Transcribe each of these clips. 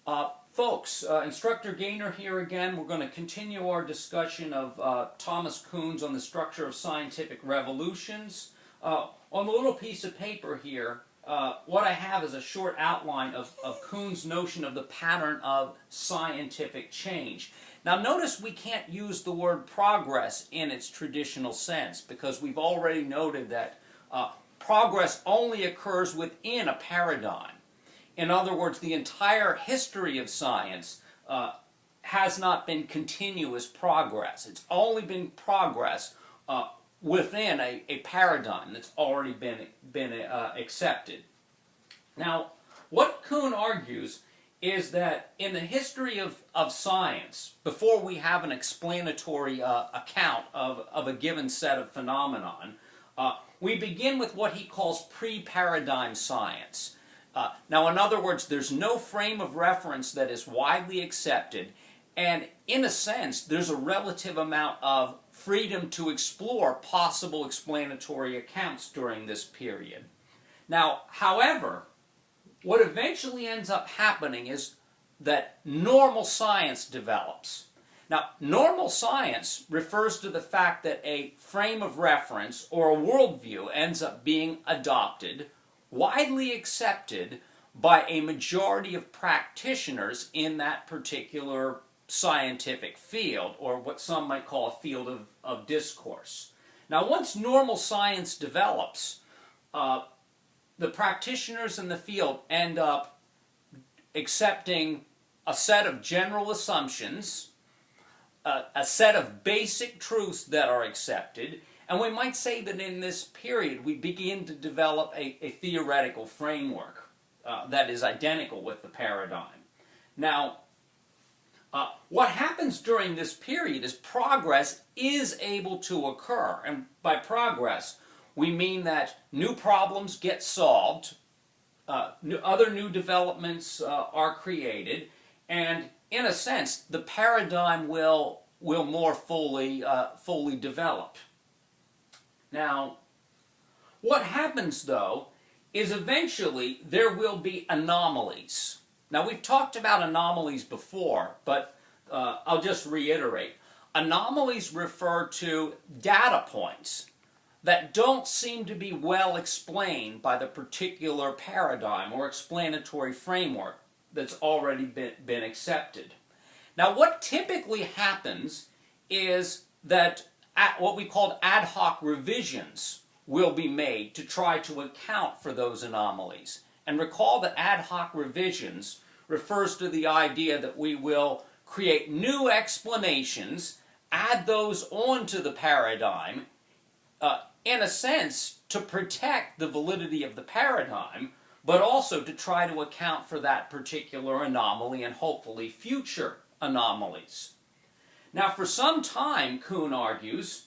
Instructor Gaynor here again. We're going to continue our discussion of Thomas Kuhn's on the structure of scientific revolutions. On the little piece of paper here, what I have is a short outline of Kuhn's notion of the pattern of scientific change. Now notice we can't use the word progress in its traditional sense because we've already noted that progress only occurs within a paradigm. In other words, the entire history of science has not been continuous progress. It's only been progress within a paradigm that's already been accepted. Now, what Kuhn argues is that in the history of science, before we have an explanatory account of a given set of phenomenon, we begin with what he calls pre-paradigm science. Now, in other words, there's no frame of reference that is widely accepted, and in a sense, there's a relative amount of freedom to explore possible explanatory accounts during this period. Now, however, what eventually ends up happening is that normal science develops. Now, normal science refers to the fact that a frame of reference or a worldview ends up being adopted, widely accepted by a majority of practitioners in that particular scientific field, or what some might call a field of discourse. Now, once normal science develops, the practitioners in the field end up accepting a set of general assumptions, a set of basic truths that are accepted, and we might say that in this period we begin to develop a theoretical framework that is identical with the paradigm. Now, what happens during this period is progress is able to occur, and by progress we mean that new problems get solved, other new developments are created, and in a sense the paradigm will more fully develop. Now, what happens, though, is eventually there will be anomalies. Now, we've talked about anomalies before, but I'll just reiterate. Anomalies refer to data points that don't seem to be well explained by the particular paradigm or explanatory framework that's already been accepted. Now, what typically happens is that what we call ad hoc revisions will be made to try to account for those anomalies. And recall that ad hoc revisions refers to the idea that we will create new explanations, add those onto the paradigm, in a sense to protect the validity of the paradigm, but also to try to account for that particular anomaly and hopefully future anomalies. Now, for some time, Kuhn argues,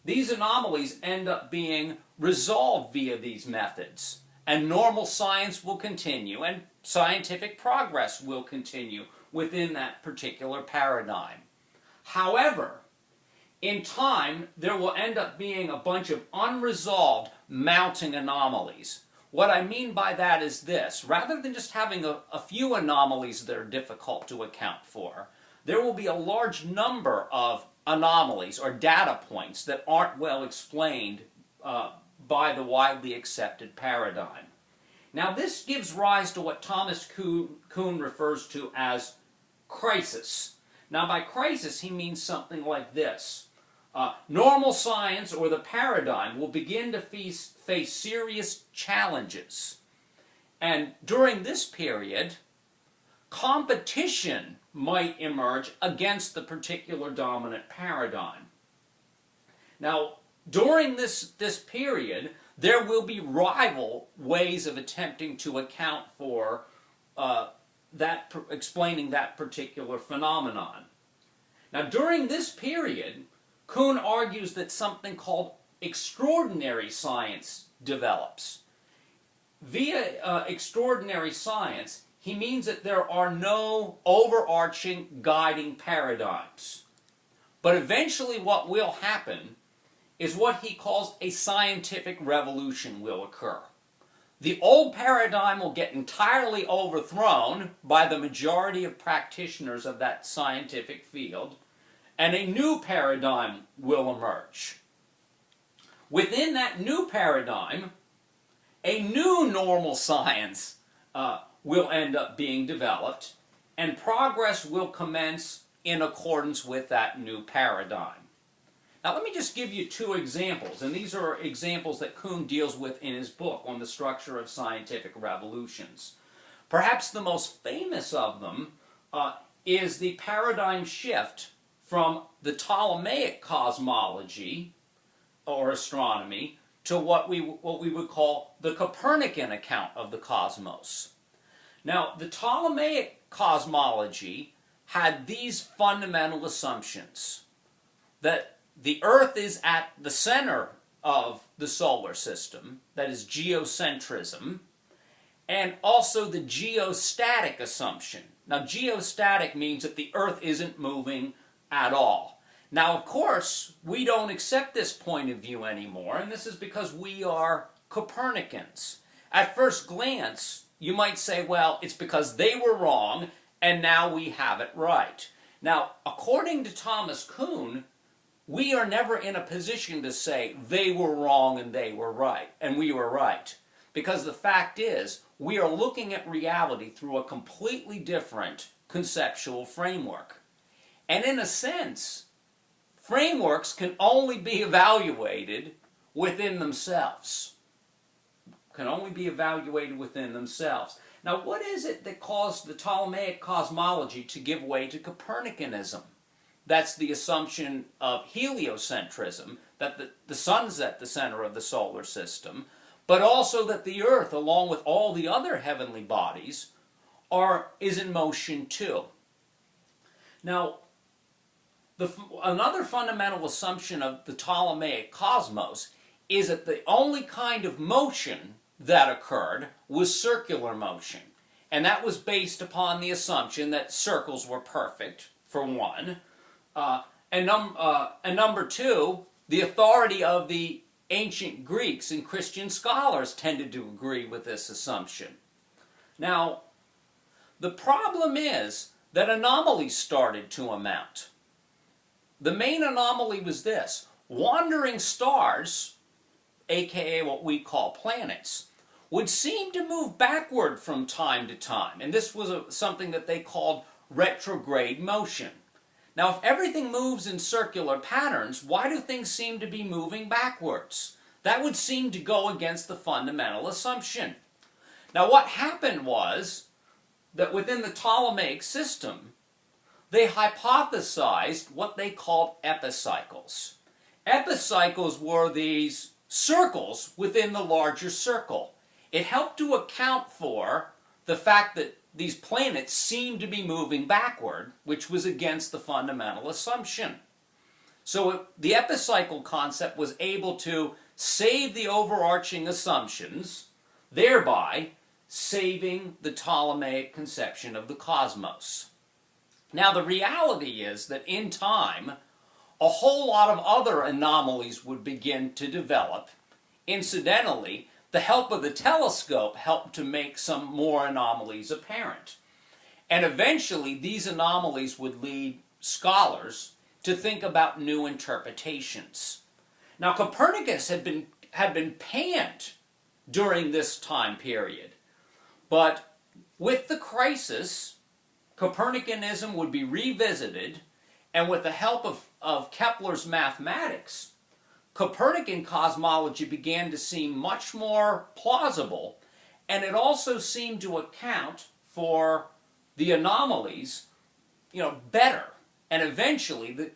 these anomalies end up being resolved via these methods, and normal science will continue, and scientific progress will continue within that particular paradigm. However, in time, there will end up being a bunch of unresolved mounting anomalies. What I mean by that is this: rather than just having a few anomalies that are difficult to account for, there will be a large number of anomalies or data points that aren't well explained by the widely accepted paradigm. Now, this gives rise to what Thomas Kuhn refers to as crisis. Now, by crisis, he means something like this. Normal science, or the paradigm, will begin to face serious challenges. And during this period, competition might emerge against the particular dominant paradigm. Now, during this period, there will be rival ways of attempting to account for explaining that particular phenomenon. Now, during this period, Kuhn argues that something called extraordinary science develops. Via extraordinary science, he means that there are no overarching guiding paradigms. But eventually what will happen is what he calls a scientific revolution will occur. the old paradigm will get entirely overthrown by the majority of practitioners of that scientific field, and a new paradigm will emerge. Within that new paradigm, a new normal science will end up being developed, and progress will commence in accordance with that new paradigm. Now let me just give you two examples, and these are examples that Kuhn deals with in his book on the structure of scientific revolutions. Perhaps the most famous of them is the paradigm shift from the Ptolemaic cosmology or astronomy to what we would call the Copernican account of the cosmos. Now, the Ptolemaic cosmology had these fundamental assumptions: that the Earth is at the center of the solar system, that is geocentrism, and also the geostatic assumption. Now, geostatic means that the Earth isn't moving at all. Now, of course, we don't accept this point of view anymore, and this is because we are Copernicans. At first glance, you might say, well, it's because they were wrong, and now we have it right. Now, according to Thomas Kuhn, we are never in a position to say they were wrong and they were right, and we were right. Because the fact is, we are looking at reality through a completely different conceptual framework. And in a sense, frameworks can only be evaluated within themselves. Can only be evaluated within themselves. Now, what is it that caused the Ptolemaic cosmology to give way to Copernicanism? That's the assumption of heliocentrism, that the sun's at the center of the solar system, but also that the Earth, along with all the other heavenly bodies, is in motion too. Now, another fundamental assumption of the Ptolemaic cosmos is that the only kind of motion that occurred was circular motion. And that was based upon the assumption that circles were perfect, for one. And number two, the authority of the ancient Greeks and Christian scholars tended to agree with this assumption. Now, the problem is that anomalies started to amount. The main anomaly was this: wandering stars, aka what we call planets, would seem to move backward from time to time. And this was something that they called retrograde motion. Now, if everything moves in circular patterns, why do things seem to be moving backwards? That would seem to go against the fundamental assumption. Now, what happened was that within the Ptolemaic system, they hypothesized what they called epicycles. Epicycles were these circles within the larger circle. It helped to account for the fact that these planets seemed to be moving backward, which was against the fundamental assumption. So the epicycle concept was able to save the overarching assumptions, thereby saving the Ptolemaic conception of the cosmos. Now, the reality is that in time, a whole lot of other anomalies would begin to develop. Incidentally, the help of the telescope helped to make some more anomalies apparent. And eventually, these anomalies would lead scholars to think about new interpretations. Now, Copernicus had been panned during this time period. But with the crisis, Copernicanism would be revisited, and with the help of Kepler's mathematics, Copernican cosmology began to seem much more plausible, and it also seemed to account for the anomalies, better. And eventually, the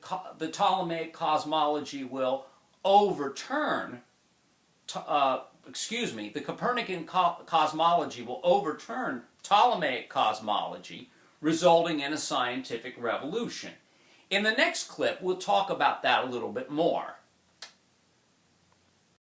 Ptolemaic cosmology will overturn, the Copernican cosmology will overturn Ptolemaic cosmology, resulting in a scientific revolution. In the next clip, we'll talk about that a little bit more.